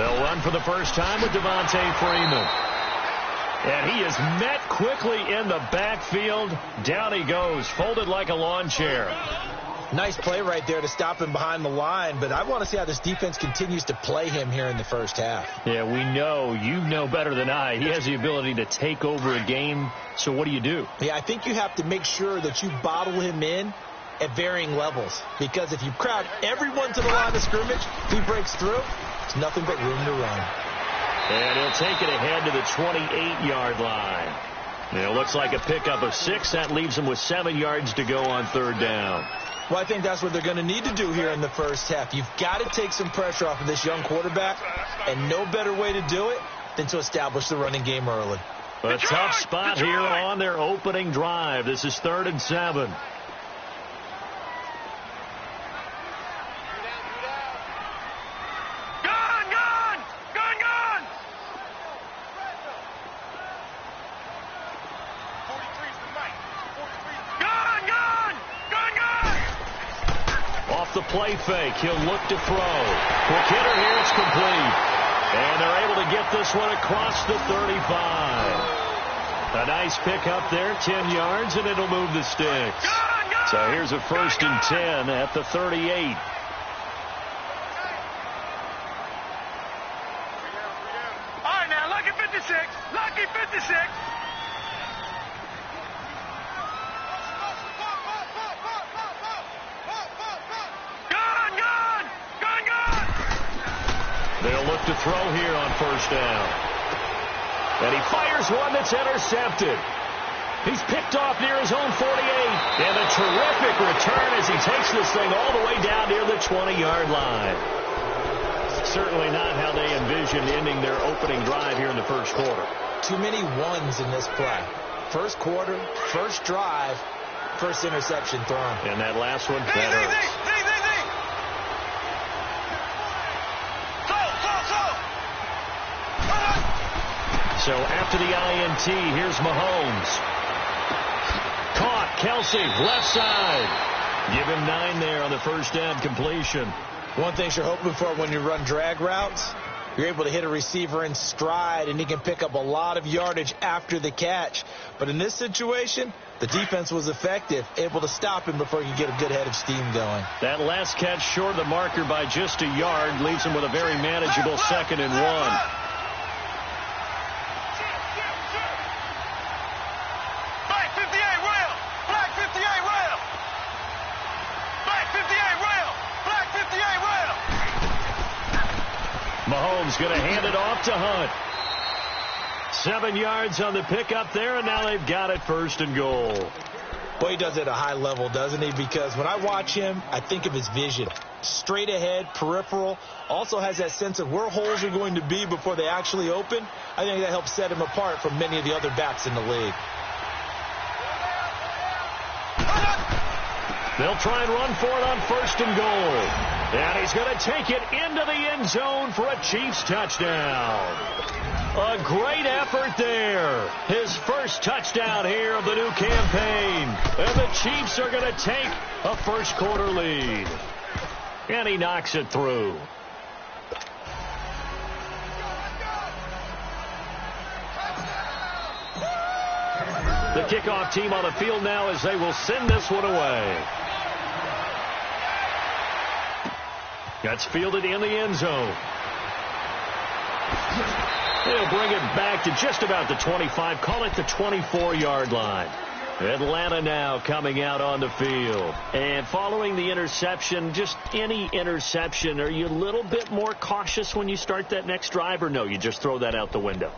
They'll run for the first time with Devontae Freeman. And he is met quickly in the backfield. Down he goes, folded like a lawn chair. Nice play right there to stop him behind the line, but I want to see how this defense continues to play him here in the first half. Yeah, we know. You know better than I. He has the ability to take over a game, so what do? Yeah, I think you have to make sure that you bottle him in at varying levels, because if you crowd everyone to the line of scrimmage, he breaks through, there's nothing but room to run. And he'll take it ahead to the 28-yard line. It looks like a pickup of 6. That leaves him with 7 yards to go on third down. Well, I think that's what they're going to need to do here in the first half. You've got to take some pressure off of this young quarterback, and no better way to do it than to establish the running game early. A tough spot here on their opening drive. This is 3rd and 7. The play fake. He'll look to throw. Quick hitter here. It's complete. And they're able to get this one across the 35. A nice pickup there. 10 yards, and it'll move the sticks. So here's a 1st and 10 at the 38. All right, now, lucky 56. Lucky 56. They'll look to throw here on 1st down. And he fires one that's intercepted. He's picked off near his own 48. And a terrific return as he takes this thing all the way down near the 20-yard line. Certainly not how they envisioned ending their opening drive here in the first quarter. Too many ones in this play. First quarter, first drive, first interception thrown. And that last one, that hurts. So after the INT, here's Mahomes. Caught. Kelsey, left side. Give him 9 there on the first down completion. One thing you're hoping for when you run drag routes, you're able to hit a receiver in stride, and he can pick up a lot of yardage after the catch. But in this situation, the defense was effective, able to stop him before he could get a good head of steam going. That last catch short of the marker by just a yard leaves him with a very manageable 2nd and 1. Mahomes going to hand it off to Hunt. 7 yards on the pickup there, and now they've got it 1st and goal. Well, he does it at a high level, doesn't he? Because when I watch him, I think of his vision. Straight ahead, peripheral. Also has that sense of where holes are going to be before they actually open. I think that helps set him apart from many of the other backs in the league. They'll try and run for it on 1st and goal. And he's going to take it into the end zone for a Chiefs touchdown. A great effort there. His first touchdown here of the new campaign. And the Chiefs are going to take a first quarter lead. And he knocks it through. The kickoff team on the field now as they will send this one away. That's fielded in the end zone. They'll bring it back to just about the 25. Call it the 24-yard line. Atlanta now coming out on the field. And following the interception, just any interception, are you a little bit more cautious when you start that next drive, or no, you just throw that out the window?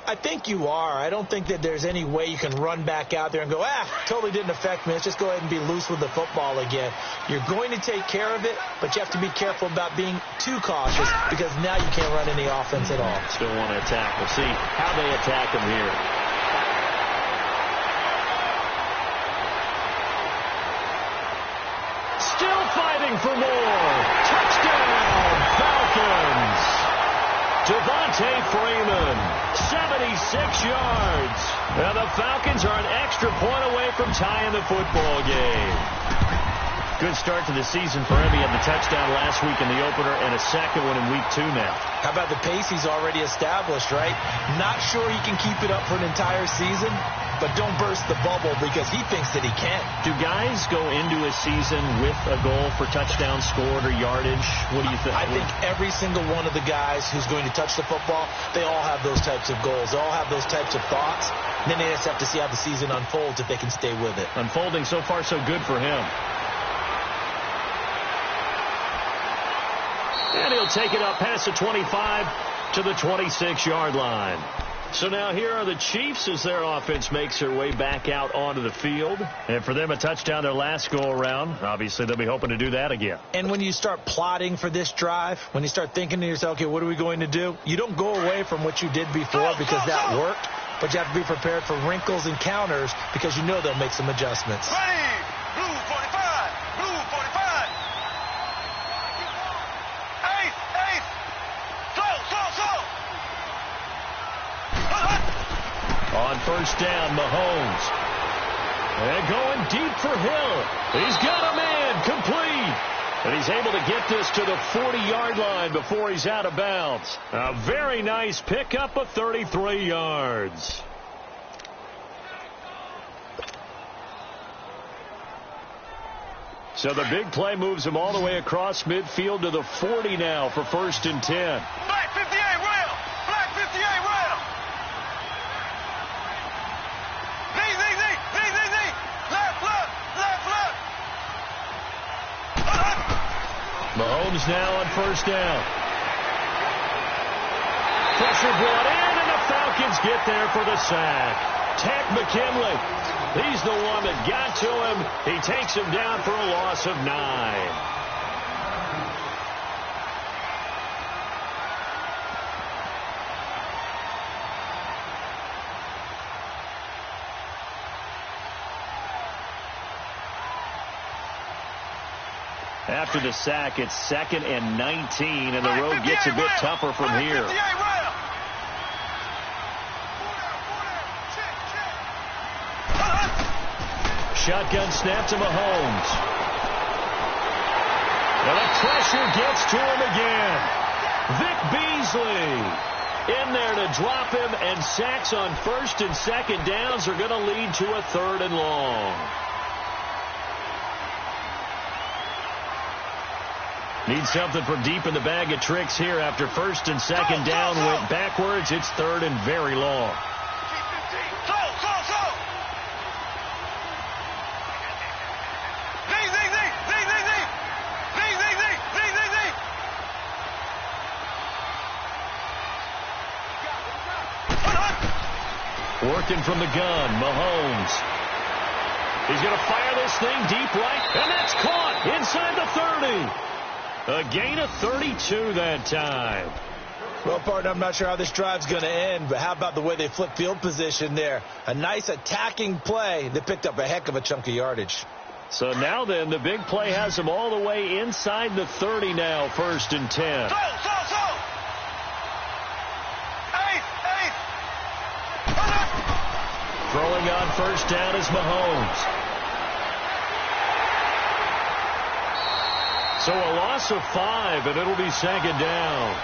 I think you are. I don't think that there's any way you can run back out there and go, totally didn't affect me. Let's just go ahead and be loose with the football again. You're going to take care of it, but you have to be careful about being too cautious because now you can't run any offense at all. Still want to attack. We'll see how they attack him here. Still fighting for more. Touchdown, Falcons. Devontae Freeman, 76 yards. And the Falcons are an extra point away from tying the football game. Good start to the season for him. He had the touchdown last week in the opener and a second one in week 2 now. How about the pace he's already established, right? Not sure he can keep it up for an entire season, but don't burst the bubble because he thinks that he can. Do guys go into a season with a goal for touchdown scored or yardage? What do you think? I think every single one of the guys who's going to touch the football, they all have those types of goals. They all have those types of thoughts. And then they just have to see how the season unfolds if they can stay with it. Unfolding so far so good for him. And he'll take it up past the 25 to the 26-yard line. So now here are the Chiefs as their offense makes their way back out onto the field. And for them, a touchdown their last go-around. Obviously, they'll be hoping to do that again. And when you start plotting for this drive, when you start thinking to yourself, okay, what are we going to do? You don't go away from what you did before because that worked. But you have to be prepared for wrinkles and counters because you know they'll make some adjustments. Ready! Blue 45! Blue 45! Ace! Slow! On first down, Mahomes. And going deep for Hill. He's got a man complete. And he's able to get this to the 40-yard line before he's out of bounds. A very nice pickup of 33 yards. So the big play moves him all the way across midfield to the 40 now for 1st and 10. Black 58 rail! Black 58 rail! Z! Left! Mahomes now on first down. Pressure brought in, and the Falcons get there for the sack. Takk McKinley, he's the one that got to him. He takes him down for a loss of 9. After the sack, it's 2nd and 19, and the road gets a bit tougher from here. Shotgun snap to Mahomes. And the pressure gets to him again. Vic Beasley in there to drop him, and sacks on 1st and 2nd downs are going to lead to a 3rd and long. Need something from deep in the bag of tricks here after 1st and 2nd down went backwards. It's 3rd and very long. Working from the gun, Mahomes. He's going to fire this thing deep right, and that's caught inside the 30. A gain of 32 that time. Well, partner, I'm not sure how this drive's going to end, but how about the way they flip field position there? A nice attacking play that picked up a heck of a chunk of yardage. So now then, the big play has them all the way inside the 30 now, 1st and 10. Throwing on first down is Mahomes. So a loss of 5, and it'll be 2nd down.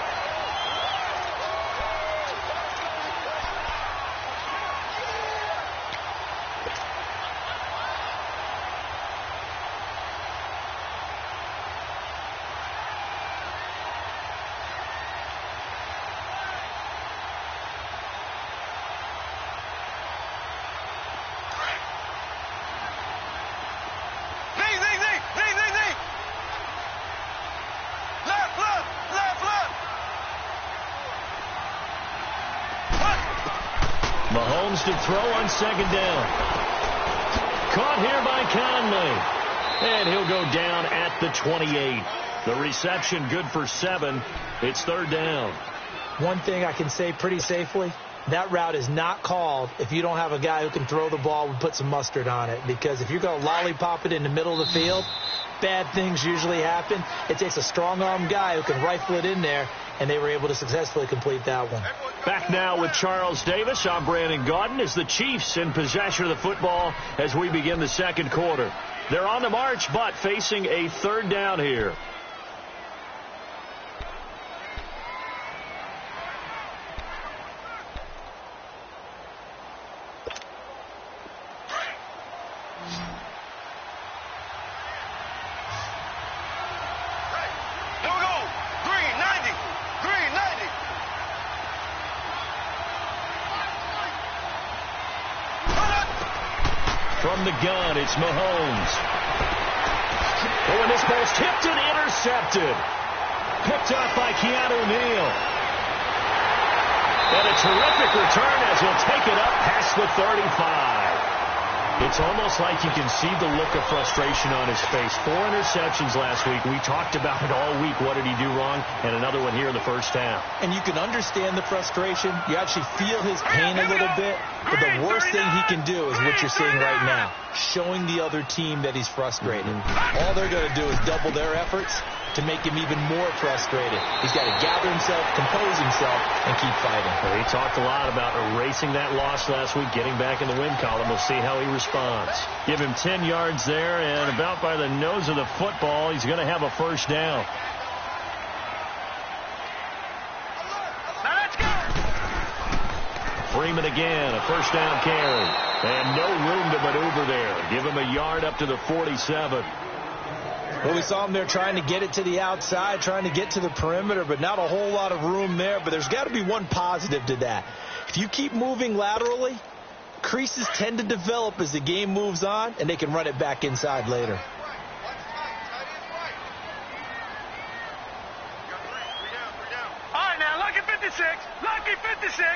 Mahomes to throw on 2nd down. Caught here by Conley. And he'll go down at the 28. The reception good for 7. It's 3rd down. One thing I can say pretty safely, that route is not called if you don't have a guy who can throw the ball and put some mustard on it. Because if you're going to lollipop it in the middle of the field, bad things usually happen. It takes a strong-arm guy who can rifle it in there, and they were able to successfully complete that one. Back now with Charles Davis. I'm Brandon Gaudin as the Chiefs in possession of the football as we begin the second quarter. They're on the march, but facing a third down here. From the gun, it's Mahomes. Oh, and this ball's tipped and intercepted. Picked off by Keanu Neal. And a terrific return as he'll take it up past the 35. It's almost like you can see the look of frustration on his face. 4 interceptions last week. We talked about it all week. What did he do wrong? And another one here in the first half. And you can understand the frustration. You actually feel his pain a little bit. But the worst thing he can do is what you're seeing right now, showing the other team that he's frustrated. All they're going to do is double their efforts to make him even more frustrated. He's got to gather himself, compose himself, and keep fighting. Well, he talked a lot about erasing that loss last week, getting back in the win column. We'll see how he responds. Give him 10 yards there, and about by the nose of the football, he's going to have a first down. Now let's go. Freeman again, a first down carry. And no room to maneuver there. Give him a yard up to the 47. Well, we saw him there trying to get it to the outside, trying to get to the perimeter, but not a whole lot of room there. But there's got to be one positive to that. If you keep moving laterally, creases tend to develop as the game moves on, and they can run it back inside later. All right, now, lucky 56. Lucky 56.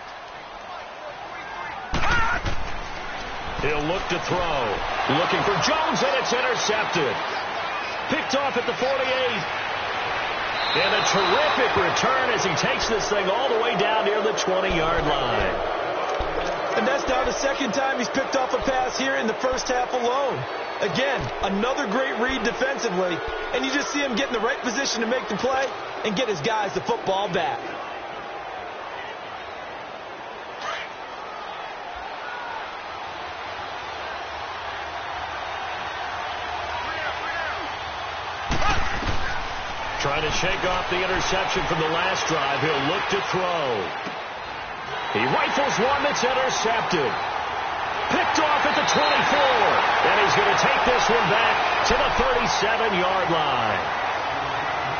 He'll look to throw. Looking for Jones, and it's intercepted. Picked off at the 48. And a terrific return as he takes this thing all the way down near the 20-yard line. And that's now the second time he's picked off a pass here in the first half alone. Again, another great read defensively. And you just see him get in the right position to make the play and get his guys the football back. Trying to shake off the interception from the last drive. He'll look to throw. He rifles one that's intercepted. Picked off at the 24. And he's going to take this one back to the 37-yard line.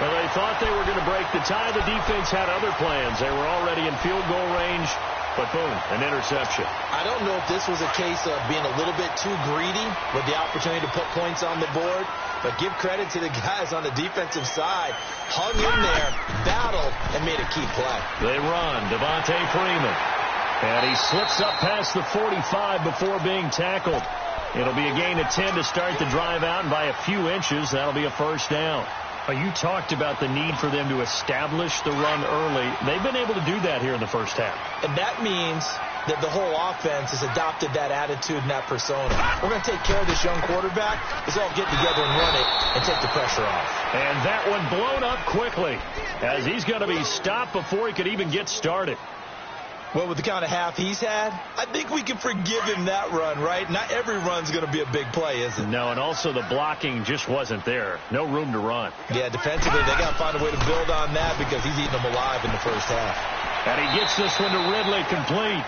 Well, they thought they were going to break the tie. The defense had other plans. They were already in field goal range. But boom, an interception. I don't know if this was a case of being a little bit too greedy with the opportunity to put points on the board. But give credit to the guys on the defensive side. Hung in there, battled, and made a key play. They run. Devontae Freeman. And he slips up past the 45 before being tackled. It'll be a gain of 10 to start the drive out, and by a few inches, that'll be a first down. You talked about the need for them to establish the run early. They've been able to do that here in the first half. And that means that the whole offense has adopted that attitude and that persona. We're going to take care of this young quarterback. Let's all get together and run it and take the pressure off. And that one blown up quickly as he's going to be stopped before he could even get started. Well, with the kind of half he's had, I think we can forgive him that run, right? Not every run's going to be a big play, is it? No, and also the blocking just wasn't there. No room to run. Yeah, defensively, they got to find a way to build on that because he's eating them alive in the first half. And he gets this one to Ridley complete.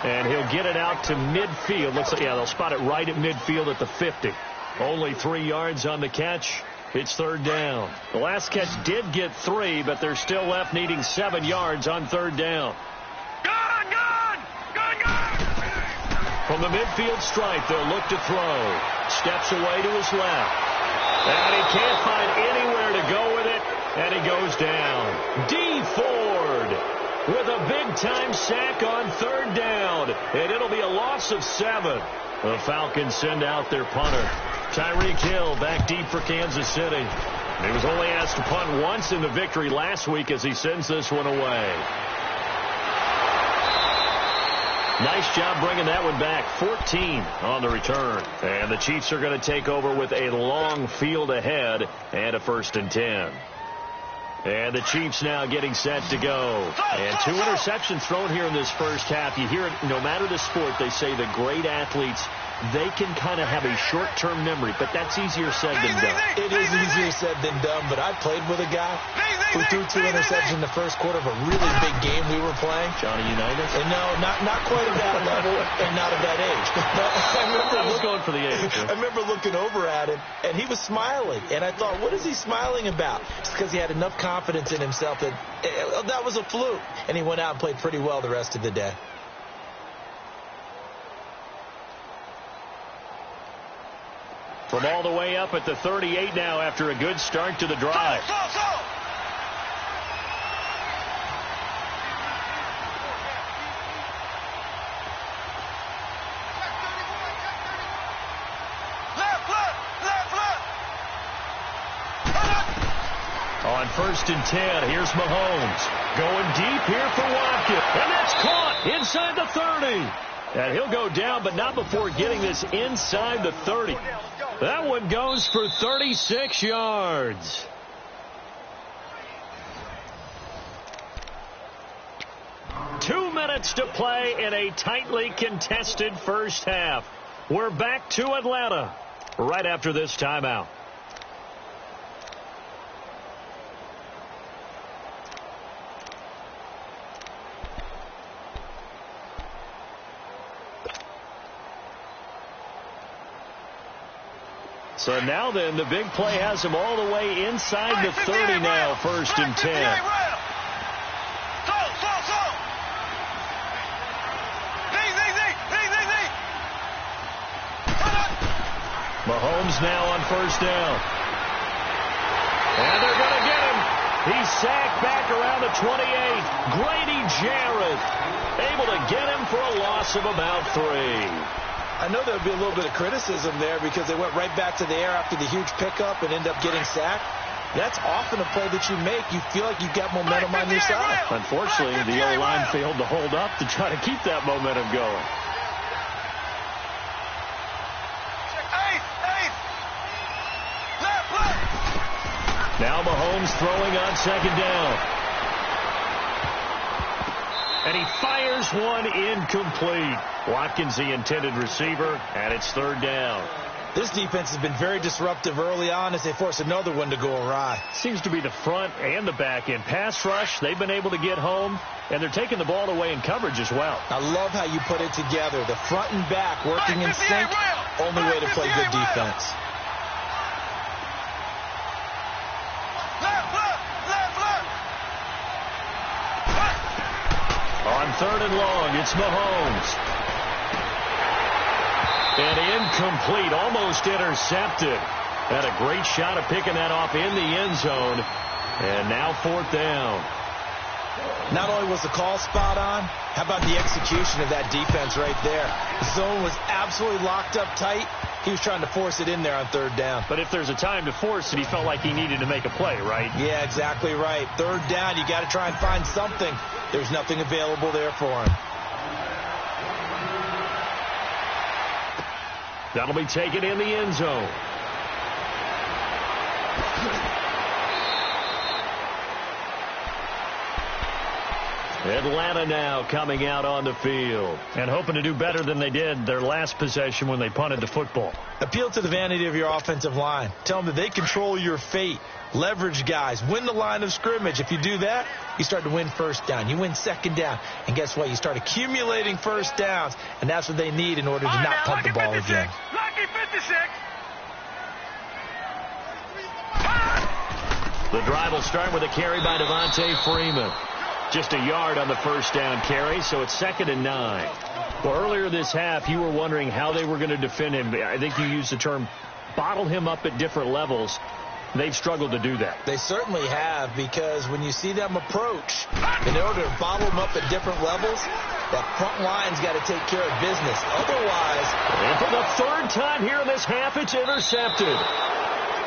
And he'll get it out to midfield. Looks like, yeah, they'll spot it right at midfield at the 50. Only 3 yards on the catch. It's third down. The last catch did get 3, but they're still left needing 7 yards on third down. From the midfield stripe, they'll look to throw. Steps away to his left. And he can't find anywhere to go with it. And he goes down. D. Ford with a big-time sack on third down. And it'll be a loss of 7. The Falcons send out their punter. Tyreek Hill back deep for Kansas City. He was only asked to punt once in the victory last week as he sends this one away. Nice job bringing that one back. 14 on the return. And the Chiefs are going to take over with a long field ahead and a 1st and 10. And the Chiefs now getting set to go. And 2 interceptions thrown here in this first half. You hear it, no matter the sport, they say the great athletes, they can kind of have a short-term memory, but that's easier said than done. It is easier said than done, but I played with a guy who threw 2 interceptions in the first quarter of a really big game we were playing. Johnny Unitas? And no, not quite at that level and not at that age. But I was going for the age. I remember looking over at him, and he was smiling. And I thought, what is he smiling about? It's because he had enough confidence in himself that that was a fluke. And he went out and played pretty well the rest of the day. From all the way up at the 38 now after a good start to the drive. On 1st and 10, here's Mahomes. Going deep here for Watkins. And that's caught inside the 30. And he'll go down, but not before getting this inside the 30. That one goes for 36 yards. Two minutes to play in a tightly contested first half. We're back to Atlanta right after this timeout. So now then, the big play has him all the way inside the 30 now, 1st and 10. Mahomes now on 1st down. And they're going to get him. He's sacked back around the 28. Grady Jarrett able to get him for a loss of about 3. I know there would be a little bit of criticism there because they went right back to the air after the huge pickup and end up getting sacked. That's often a play that you make. You feel like you've got momentum on your side. Unfortunately, the O-line failed to hold up to try to keep that momentum going. Now Mahomes throwing on 2nd down. And he fires one incomplete. Watkins, the intended receiver, and it's 3rd down. This defense has been very disruptive early on as they force another one to go awry. Seems to be the front and the back end. Pass rush, they've been able to get home, and they're taking the ball away in coverage as well. I love how you put it together. The front and back working in sync, only way to play good defense. On 3rd and long, it's Mahomes. And incomplete, almost intercepted. Had a great shot of picking that off in the end zone. And now 4th down. Not only was the call spot on, how about the execution of that defense right there? The zone was absolutely locked up tight. He was trying to force it in there on 3rd down. But if there's a time to force it, he felt like he needed to make a play, right? Yeah, exactly right. 3rd down, you got to try and find something. There's nothing available there for him. That'll be taken in the end zone. Atlanta now coming out on the field and hoping to do better than they did their last possession when they punted the football. Appeal to the vanity of your offensive line. Tell them that they control your fate. Leverage guys. Win the line of scrimmage. If you do that, you start to win 1st down. You win 2nd down. And guess what? You start accumulating 1st downs. And that's what they need in order to not punt the ball again. Lucky 56. The drive will start with a carry by Devontae Freeman. Just a yard on the 1st down carry, so it's 2nd and 9. Well, earlier this half, you were wondering how they were going to defend him. I think you used the term bottle him up at different levels. They've struggled to do that. They certainly have, because when you see them approach, in order to bottle them up at different levels, that front line's got to take care of business. Otherwise, and for the 3rd time here in this half, it's intercepted.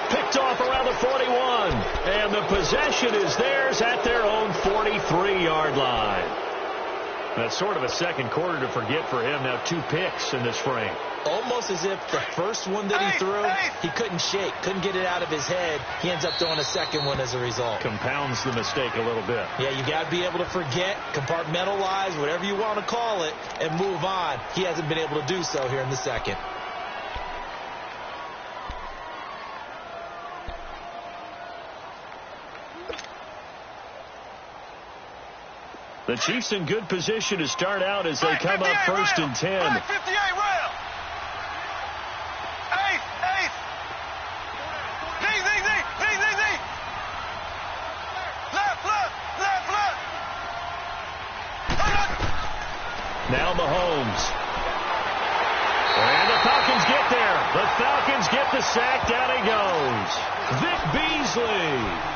Picked off around the 41. And the possession is theirs at their own 43-yard line. That's sort of a second quarter to forget for him. Now 2 picks in this frame. Almost as if the first one that he threw, he couldn't shake, couldn't get it out of his head. He ends up throwing a second one as a result. Compounds the mistake a little bit. Yeah, you got to be able to forget, compartmentalize, whatever you want to call it, and move on. He hasn't been able to do so here in the second. The Chiefs in good position to start out as they come up 1st and 10. Black 58 rail. Ace. Z. Left. Now Mahomes. And the Falcons get there. The Falcons get the sack. Down he goes. Vic Beasley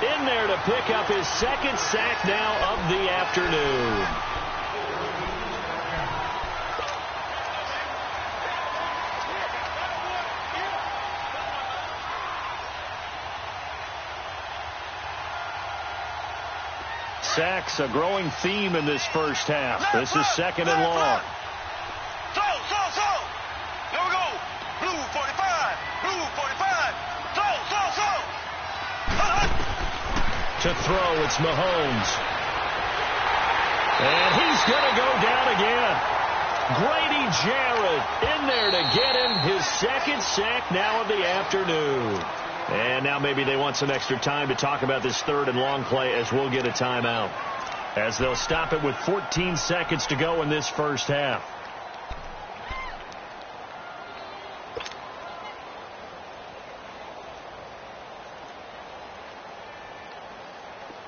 in there to pick up his second sack now of the afternoon. Sacks, a growing theme in this first half. This is 2nd and long. So. Here we go. Blue 45. So. To throw, it's Mahomes. And he's going to go down again. Grady Jarrett in there to get him his second sack now of the afternoon. And now maybe they want some extra time to talk about this 3rd and long play as we'll get a timeout. As they'll stop it with 14 seconds to go in this first half.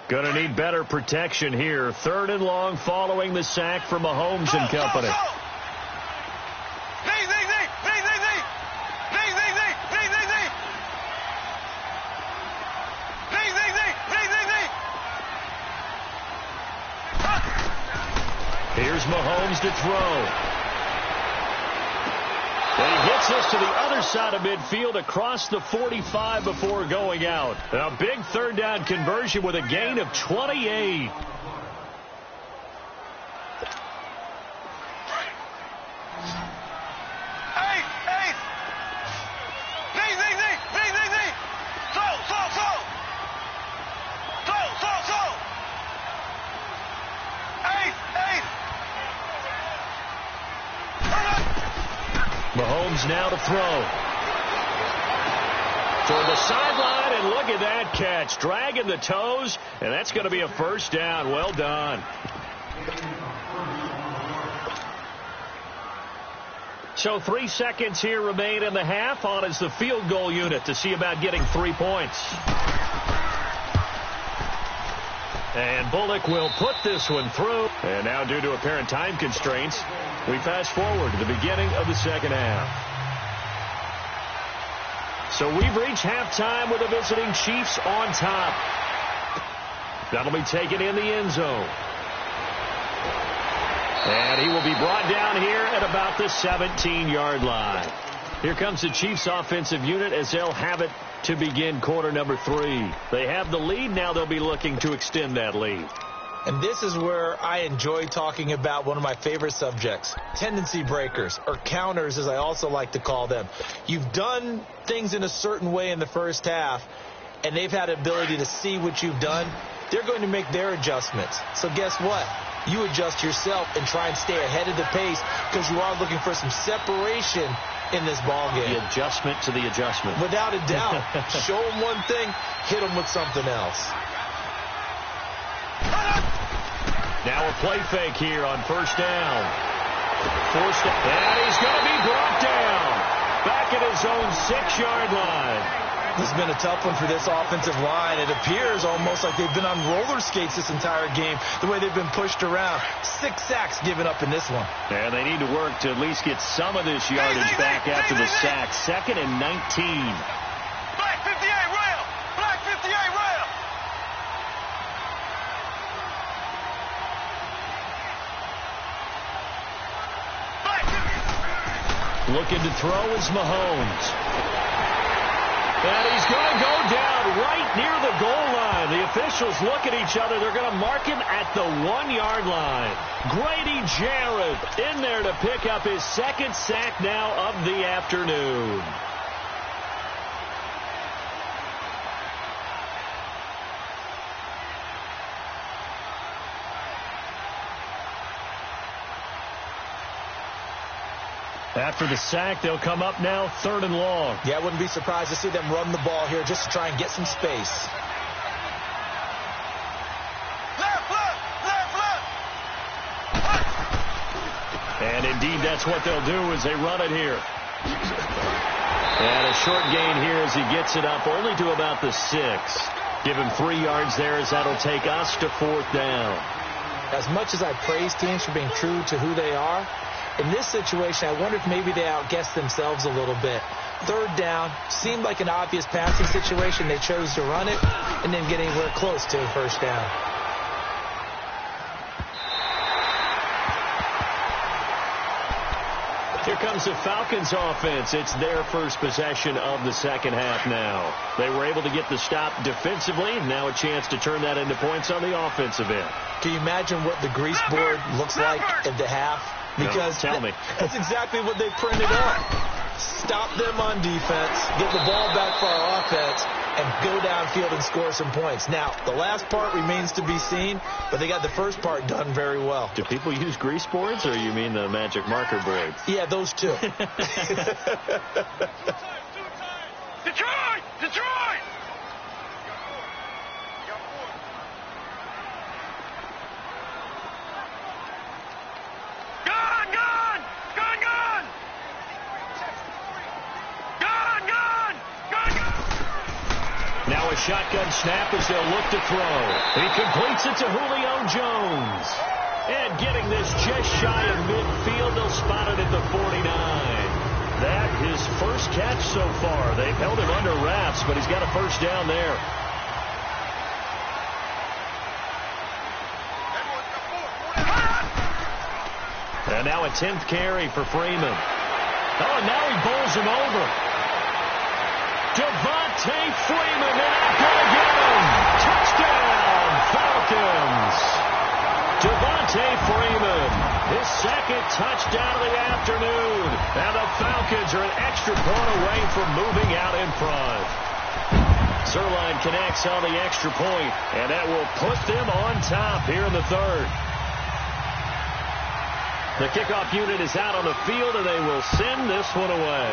Going to need better protection here. 3rd and long following the sack from Mahomes and company. Here's Mahomes to throw. And he gets us to the other side of midfield across the 45 before going out. A big 3rd down conversion with a gain of 28. Mahomes now to throw. Toward the sideline, and look at that catch. Dragging the toes, and that's going to be a 1st down. Well done. So 3 seconds here remain in the half. On is the field goal unit to see about getting 3 points. And Bullock will put this one through. And now, due to apparent time constraints, we fast forward to the beginning of the second half. So we've reached halftime with the visiting Chiefs on top. That'll be taken in the end zone. And he will be brought down here at about the 17-yard line. Here comes the Chiefs offensive unit as they'll have it to begin quarter number 3. They have the lead. Now they'll be looking to extend that lead. And this is where I enjoy talking about one of my favorite subjects, tendency breakers, or counters as I also like to call them. You've done things in a certain way in the first half, and they've had the ability to see what you've done. They're going to make their adjustments. So guess what? You adjust yourself and try and stay ahead of the pace because you are looking for some separation in this ball game. The adjustment to the adjustment. Without a doubt. Show them one thing, hit them with something else. Now a play fake here on 1st down. Forced it, and he's going to be brought down. Back at his own 6-yard line. This has been a tough one for this offensive line. It appears almost like they've been on roller skates this entire game, the way they've been pushed around. 6 sacks given up in this one. And they need to work to at least get some of this yardage back after the sack. 2nd and 19. Black 58 rail. Black 58 rail. Looking to throw is Mahomes. And he's going to go down right near the goal line. The officials look at each other. They're going to mark him at the 1-yard line. Grady Jarrett in there to pick up his second sack now of the afternoon. After the sack, they'll come up now 3rd and long. Yeah, I wouldn't be surprised to see them run the ball here just to try and get some space. And indeed, that's what they'll do as they run it here. And a short gain here as he gets it up only to about the 6. Give him 3 yards there as that'll take us to 4th down. As much as I praise teams for being true to who they are, in this situation, I wonder if maybe they outguessed themselves a little bit. 3rd down seemed like an obvious passing situation. They chose to run it and didn't get anywhere close to a 1st down. Here comes the Falcons offense. It's their first possession of the second half now. They were able to get the stop defensively. Now a chance to turn that into points on the offensive end. Can you imagine what the grease board looks like at the half? Because no, tell me. That's exactly what they printed up. Stop them on defense, get the ball back for our offense, and go downfield and score some points. Now, the last part remains to be seen, but they got the first part done very well. Do people use grease boards, or you mean the magic marker board? Yeah, those two. Detroit! Detroit! Shotgun snap as they'll look to throw. He completes it to Julio Jones. And getting this just shy of midfield, they'll spot it at the 49. That his first catch so far. They've held him under wraps, but he's got a first down there. And now a 10th carry for Freeman. Oh, and now he bowls him over. Devontae Freeman, they're not going to get him. Touchdown, Falcons. Devontae Freeman, his second touchdown of the afternoon. And the Falcons are an extra point away from moving out in front. Zerline connects on the extra point, and that will put them on top here in the 3rd. The kickoff unit is out on the field, and they will send this one away.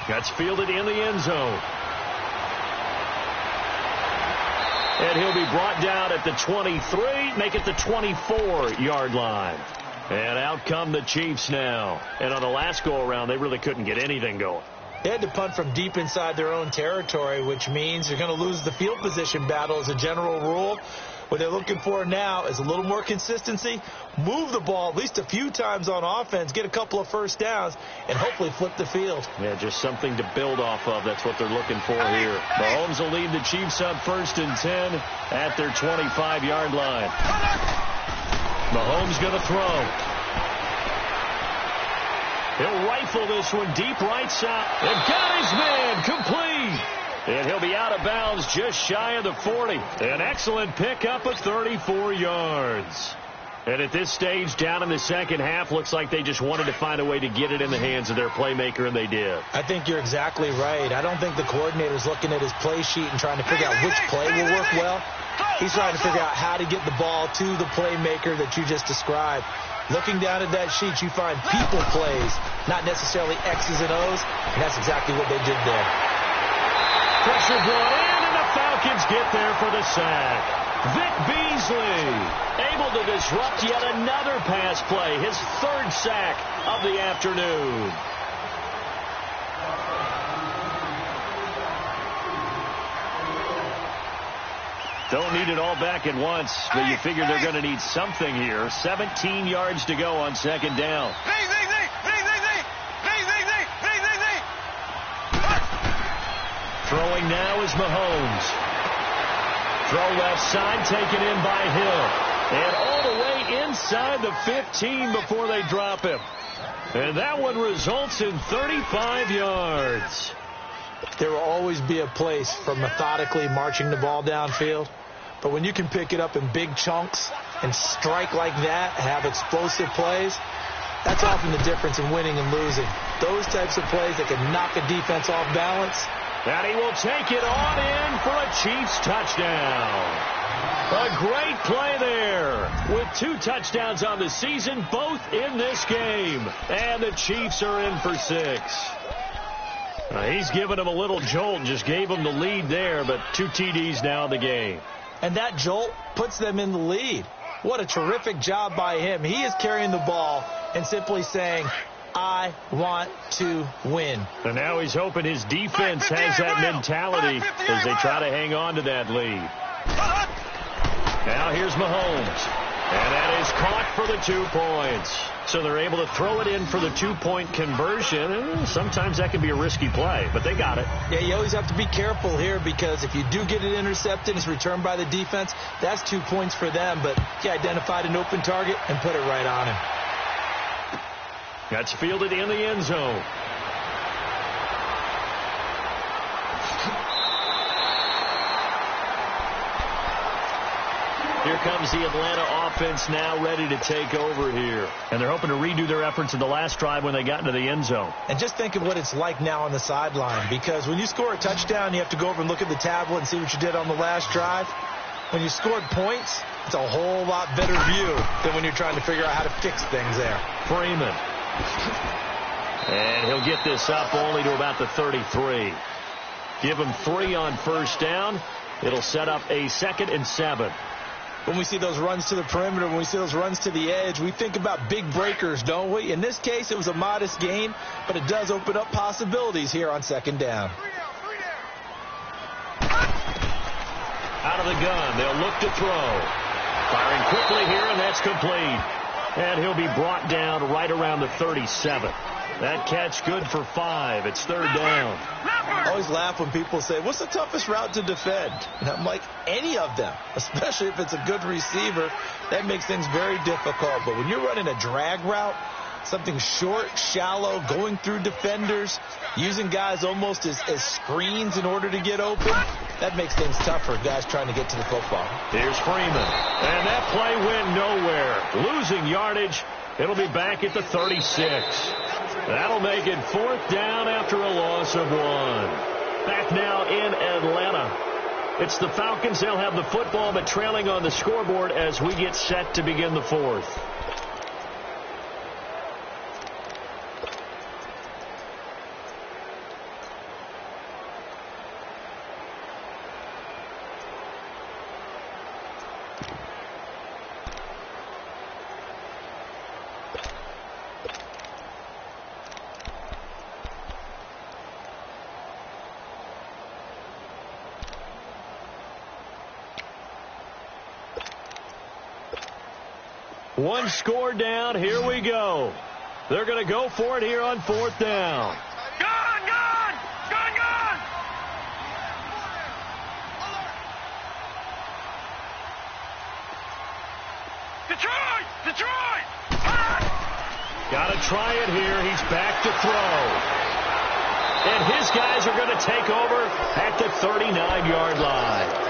That's fielded in the end zone. And he'll be brought down at the 23, make it the 24-yard line. And out come the Chiefs now. And on the last go-around, they really couldn't get anything going. They had to punt from deep inside their own territory, which means you're going to lose the field position battle as a general rule. What they're looking for now is a little more consistency, move the ball at least a few times on offense, get a couple of first downs, and hopefully flip the field. Yeah, just something to build off of. That's what they're looking for here. Mahomes will lead the Chiefs up 1st and 10 at their 25-yard line. Mahomes going to throw. He'll rifle this one deep right side. And got his man complete. And he'll be out of bounds just shy of the 40. An excellent pickup of 34 yards. And at this stage, down in the second half, looks like they just wanted to find a way to get it in the hands of their playmaker, and they did. I think you're exactly right. I don't think the coordinator's looking at his play sheet and trying to figure out which play will work well. He's trying to figure out how to get the ball to the playmaker that you just described. Looking down at that sheet, you find people plays, not necessarily X's and O's, and that's exactly what they did there. Pressure brought in, and the Falcons get there for the sack. Vic Beasley able to disrupt yet another pass play, his 3rd sack of the afternoon. Don't need it all back at once, but you figure they're going to need something here. 17 yards to go on 2nd down. Throwing now is Mahomes. Throw left side taken in by Hill. And all the way inside the 15 before they drop him. And that one results in 35 yards. There will always be a place for methodically marching the ball downfield. But when you can pick it up in big chunks and strike like that, have explosive plays, that's often the difference in winning and losing. Those types of plays that can knock a defense off balance. And he will take it on in for a Chiefs touchdown. A great play there with 2 touchdowns on the season, both in this game. And the Chiefs are in for 6. He's given him a little jolt and just gave him the lead there, but 2 TDs now in the game. And that jolt puts them in the lead. What a terrific job by him. He is carrying the ball and simply saying, I want to win. And now he's hoping his defense has that mentality as they try to hang on to that lead. Now here's Mahomes. And that is caught for the 2 points. So they're able to throw it in for the 2-point conversion. Sometimes that can be a risky play, but they got it. Yeah, you always have to be careful here because if you do get it intercepted, it's returned by the defense. That's 2 points for them, but he identified an open target and put it right on him. That's fielded in the end zone. Here comes the Atlanta offense now ready to take over here. And they're hoping to redo their efforts in the last drive when they got into the end zone. And just think of what it's like now on the sideline, because when you score a touchdown, you have to go over and look at the tablet and see what you did on the last drive. When you scored points, it's a whole lot better view than when you're trying to figure out how to fix things there. Freeman. And he'll get this up only to about the 33. Give him 3 on first down. It'll set up a 2nd and 7. When we see those runs to the perimeter, when we see those runs to the edge, we think about big breakers, don't we? In this case, it was a modest gain, but it does open up possibilities here on 2nd down. Out of the gun, they'll look to throw. Firing quickly here, and that's complete. And he'll be brought down right around the 37. That catch good for 5. It's 3rd down. I always laugh when people say, what's the toughest route to defend? And I'm like, any of them, especially if it's a good receiver. That makes things very difficult. But when you're running a drag route, something short, shallow, going through defenders, using guys almost as screens in order to get open, that makes things tougher, guys trying to get to the football. Here's Freeman. And that play went nowhere. Losing yardage. It'll be back at the 36. That'll make it 4th down after a loss of 1. Back now in Atlanta. It's the Falcons. They'll have the football, but trailing on the scoreboard as we get set to begin the 4th. One score down. Here we go. They're going to go for it here on 4th down. Gone, gone! Gone, gone! Detroit! Detroit! Got to try it here. He's back to throw. And his guys are going to take over at the 39-yard line.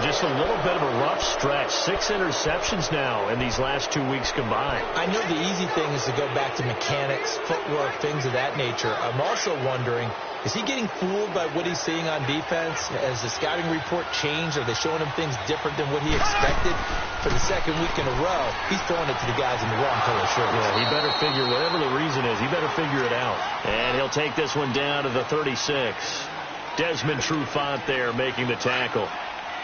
Just a little bit of a rough stretch. 6 interceptions now in these last 2 weeks combined. I know the easy thing is to go back to mechanics, footwork, things of that nature. I'm also wondering, is he getting fooled by what he's seeing on defense? Has the scouting report changed? Are they showing him things different than what he expected? For the 2nd week in a row, he's throwing it to the guys in the wrong color shirts. Yeah, he better figure, whatever the reason is, he better figure it out. And he'll take this one down to the 36. Desmond Trufant there making the tackle.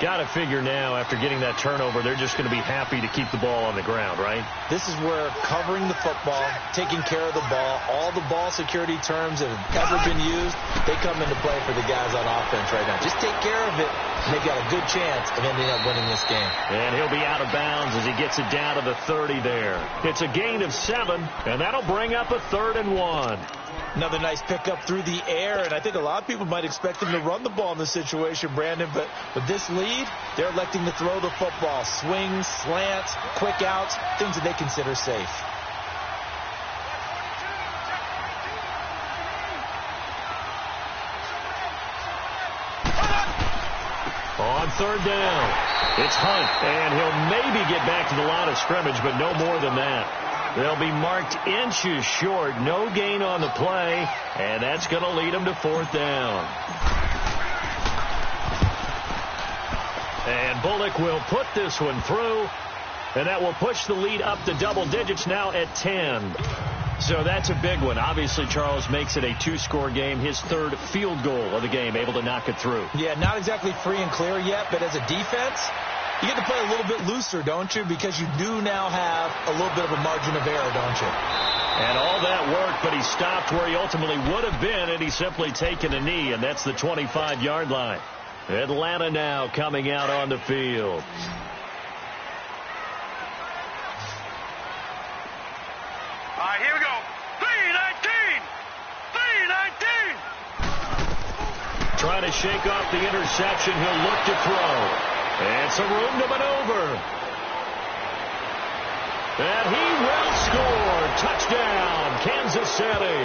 Got to figure now, after getting that turnover, they're just going to be happy to keep the ball on the ground, right? This is where covering the football, taking care of the ball, all the ball security terms that have ever been used, they come into play for the guys on offense right now. Just take care of it, and they've got a good chance of ending up winning this game. And he'll be out of bounds as he gets it down to the 30 there. It's a gain of 7, and that'll bring up a 3rd and 1. Another nice pickup through the air, and I think a lot of people might expect him to run the ball in this situation, Brandon, but with this lead, they're electing to throw the football. Swings, slants, quick outs, things that they consider safe. On third down, it's Hunt, and he'll maybe get back to the line of scrimmage, but no more than that. They'll be marked inches short, no gain on the play, and that's going to lead them to fourth down. And Bullock will put this one through, and that will push the lead up to double digits now at 10. So that's a big one. Obviously, Charles makes it a two-score game. His third field goal of the game, able to knock it through. Yeah, not exactly free and clear yet, but as a defense, you get to play a little bit looser, don't you? Because you do now have a little bit of a margin of error, don't you? And all that work, but he stopped where he ultimately would have been, and he's simply taken a knee, and that's the 25-yard line. Atlanta now coming out on the field. All right, here we go. 3-19. 3-19. Trying to shake off the interception. He'll look to throw. And some room to maneuver. And he will score. Touchdown, Kansas City.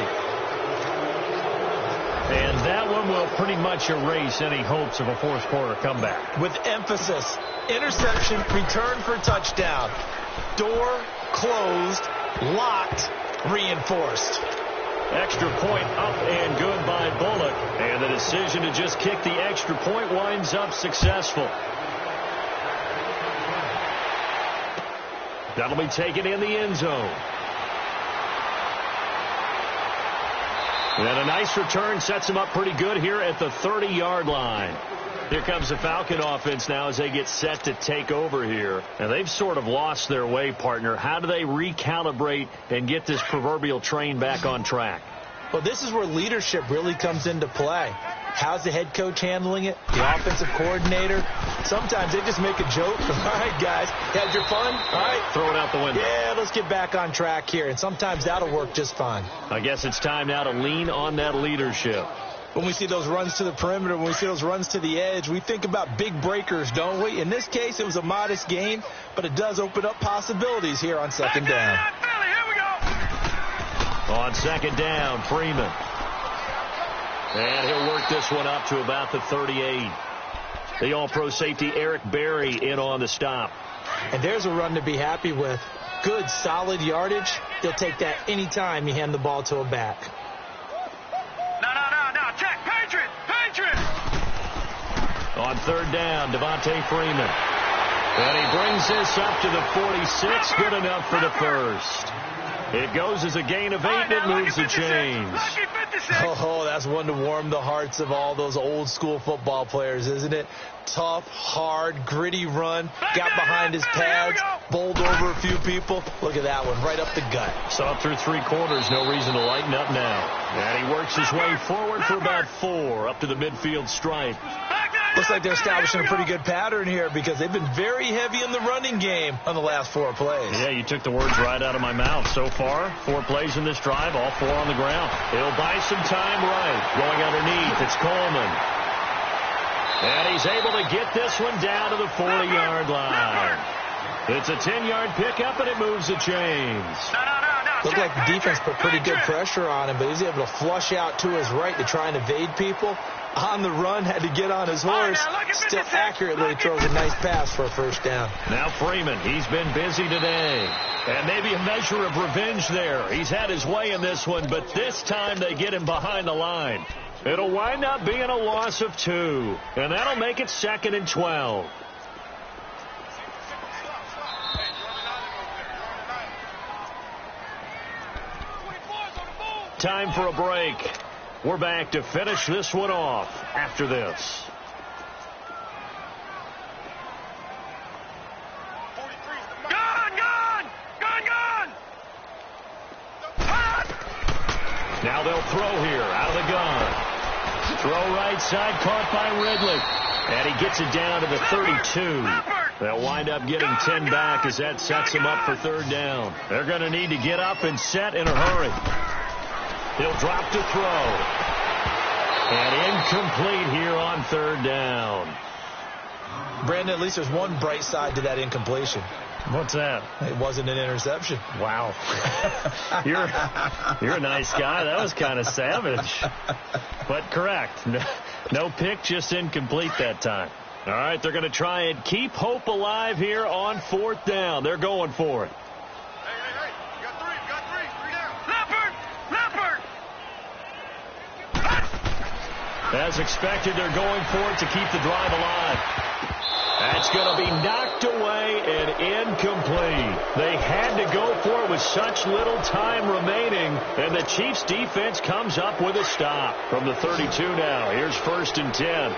And that one will pretty much erase any hopes of a fourth quarter comeback. With emphasis, interception, return for touchdown. Door closed, locked, reinforced. Extra point up and good by Bullock. And the decision to just kick the extra point winds up successful. That'll be taken in the end zone. And a nice return sets him up pretty good here at the 30-yard line. Here comes the Falcon offense now as they get set to take over here. And they've sort of lost their way, partner. How do they recalibrate and get this proverbial train back on track? Well, this is where leadership really comes into play. How's the head coach handling it? The offensive coordinator? Sometimes they just make a joke. All right, guys, had your fun? All right. Throw it out the window. Yeah, let's get back on track here. And sometimes that'll work just fine. I guess it's time now to lean on that leadership. When we see those runs to the perimeter, when we see those runs to the edge, we think about big breakers, don't we? In this case, it was a modest gain, but it does open up possibilities here on second down. On second down, Freeman. And he'll work this one up to about the 38. The all-pro safety Eric Berry in on the stop. And there's a run to be happy with. Good, solid yardage. He'll take that any time you hand the ball to a back. No. Check. Patriot. On third down, Devontae Freeman. And he brings this up to the 46. Good enough for the first. It goes as a gain of 8, and it moves the chains. Oh, that's one to warm the hearts of all those old school football players, isn't it? Tough, hard, gritty run. Got behind his pads, bowled over a few people. Look at that one, right up the gut. Saw through 3 quarters, no reason to lighten up now. And he works his way forward for about 4, up to the midfield stripe. Looks like they're establishing a pretty good pattern here because they've been very heavy in the running game on the last 4 plays. Yeah, you took the words right out of my mouth. So far, 4 plays in this drive, all 4 on the ground. He'll buy some time right. Going underneath, it's Coleman. And he's able to get this one down to the 40-yard line. It's a 10-yard pickup, and it moves the chains. Looked like the defense put pretty good pressure on him, but he's able to flush out to his right to try and evade people. On the run, had to get on his horse. Still accurately throws a nice pass for a first down. Now Freeman, he's been busy today. And maybe a measure of revenge there. He's had his way in this one, but this time they get him behind the line. It'll wind up being a loss of 2. And that'll make it 2nd and 12. Time for a break. We're back to finish this one off after this. Gone! Now they'll throw here out of the gun. Throw right side, caught by Ridley. And he gets it down to the 32. They'll wind up getting 10 back as that sets them up for third down. They're going to need to get up and set in a hurry. He'll drop to throw. And incomplete here on third down. Brandon, at least there's one bright side to that incompletion. What's that? It wasn't an interception. Wow. You're a nice guy. That was kind of savage. But correct. No pick, just incomplete that time. All right, they're going to try and keep hope alive here on fourth down. They're going for it. Hey. You got three. Three down. Leopard! As expected, they're going for it to keep the drive alive. That's going to be knocked away and incomplete. They had to go for it with such little time remaining, and the Chiefs' defense comes up with a stop from the 32 now. Here's 1st and 10.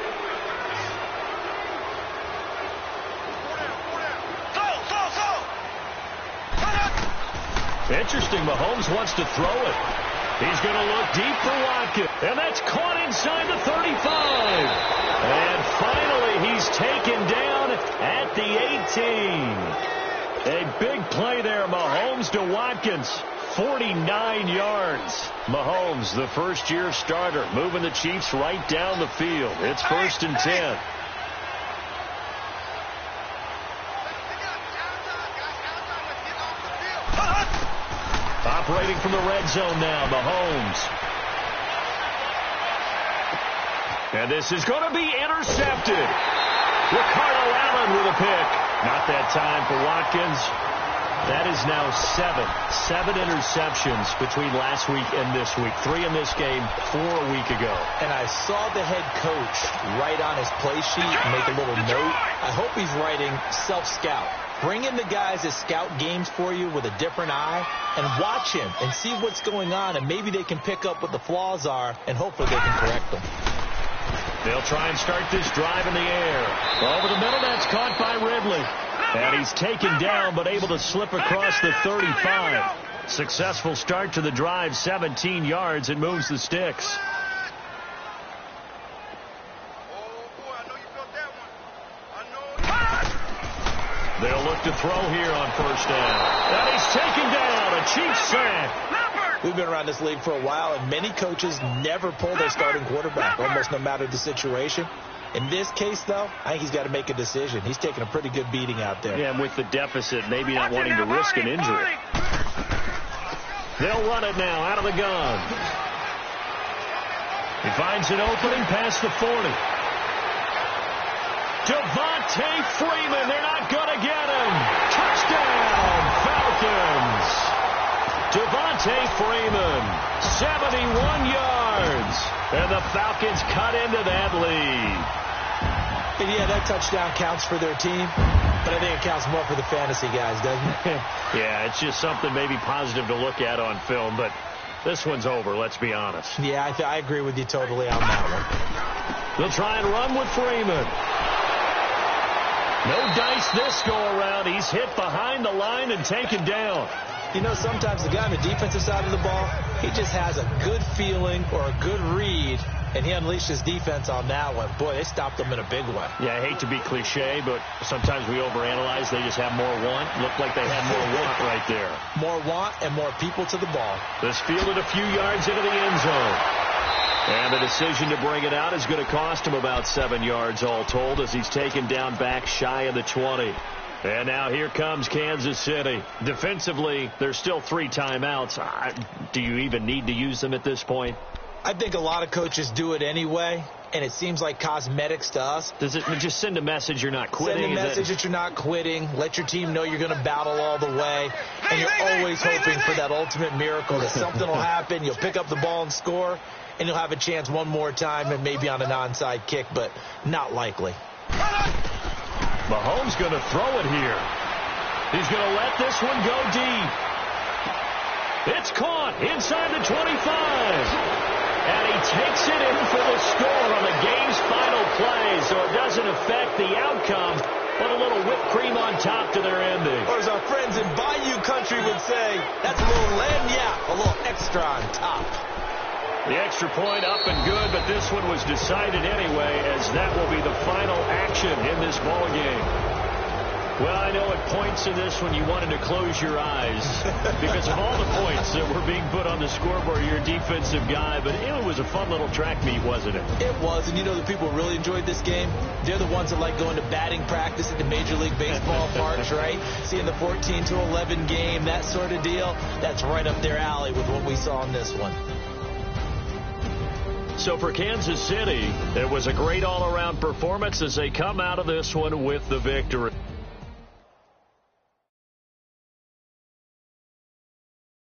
Interesting, Mahomes wants to throw it. He's going to look deep for Watkins, and that's caught inside the 35. And finally, he's taken down at the 18. A big play there, Mahomes to Watkins. 49 yards. Mahomes, the first-year starter, moving the Chiefs right down the field. It's 1st and 10. Operating from the red zone now, Mahomes. And this is going to be intercepted. Ricardo Allen with a pick. Not that time for Watkins. That is now 7 interceptions between last week and this week. 3 in this game, 4 a week ago. And I saw the head coach write on his play sheet and make a little note. I hope he's writing self-scout. Bring in the guys that scout games for you with a different eye and watch him and see what's going on, and maybe they can pick up what the flaws are, and hopefully they can correct them. They'll try and start this drive in the air. Over the middle, that's caught by Ridley. And he's taken down, but able to slip across the 35. Successful start to the drive, 17 yards, and moves the sticks. They'll look to throw here on 1st down. And he's taken down, a Chiefs sack. We've been around this league for a while, and many coaches never pull their starting quarterback, almost no matter the situation. In this case, though, I think he's got to make a decision. He's taking a pretty good beating out there. Yeah, and with the deficit, maybe not wanting to risk an injury. They'll run it now out of the gun. He finds an opening past the 40. Devontae Freeman, they're not going to get him. Touchdown, Falcons. Devontae Freeman, 71 yards. And the Falcons cut into that lead. And yeah, that touchdown counts for their team, but I think it counts more for the fantasy guys, doesn't it? Yeah, it's just something maybe positive to look at on film, but this one's over, let's be honest. Yeah, I agree with you totally on that one. They'll try and run with Freeman. No dice this go around. He's hit behind the line and taken down. You know, sometimes the guy on the defensive side of the ball, he just has a good feeling or a good read, and he unleashed his defense on that one. Boy, they stopped him in a big way. Yeah, I hate to be cliche, but sometimes we overanalyze. They just have more want. Looked like they had more want right there. More want and more people to the ball. This fielded a few yards into the end zone. And the decision to bring it out is going to cost him about 7 yards all told, as he's taken down back shy of the 20. And now here comes Kansas City. Defensively, there's still 3 timeouts. Do you even need to use them at this point? I think a lot of coaches do it anyway, and it seems like cosmetics to us. Does it just send a message you're not quitting? Send a message that you're not quitting. Let your team know you're going to battle all the way. And you're always hoping for that ultimate miracle, that something will happen. You'll pick up the ball and score, and you'll have a chance one more time and maybe on an onside kick, but not likely. Mahomes going to throw it here. He's going to let this one go deep. It's caught inside the 25. And he takes it in for the score on the game's final play, so it doesn't affect the outcome, but a little whipped cream on top to their ending. Or as our friends in Bayou Country would say, that's a little lagniappe, a little extra on top. The extra point up and good, but this one was decided anyway, as that will be the final action in this ball game. Well, I know at points in this one you wanted to close your eyes because of all the points that were being put on the scoreboard, your defensive guy. But it was a fun little track meet, wasn't it? It was. And you know the people who really enjoyed this game? They're the ones that like going to batting practice at the Major League Baseball parks, right? Seeing the 14-11 game, that sort of deal. That's right up their alley with what we saw in this one. So for Kansas City, it was a great all-around performance as they come out of this one with the victory.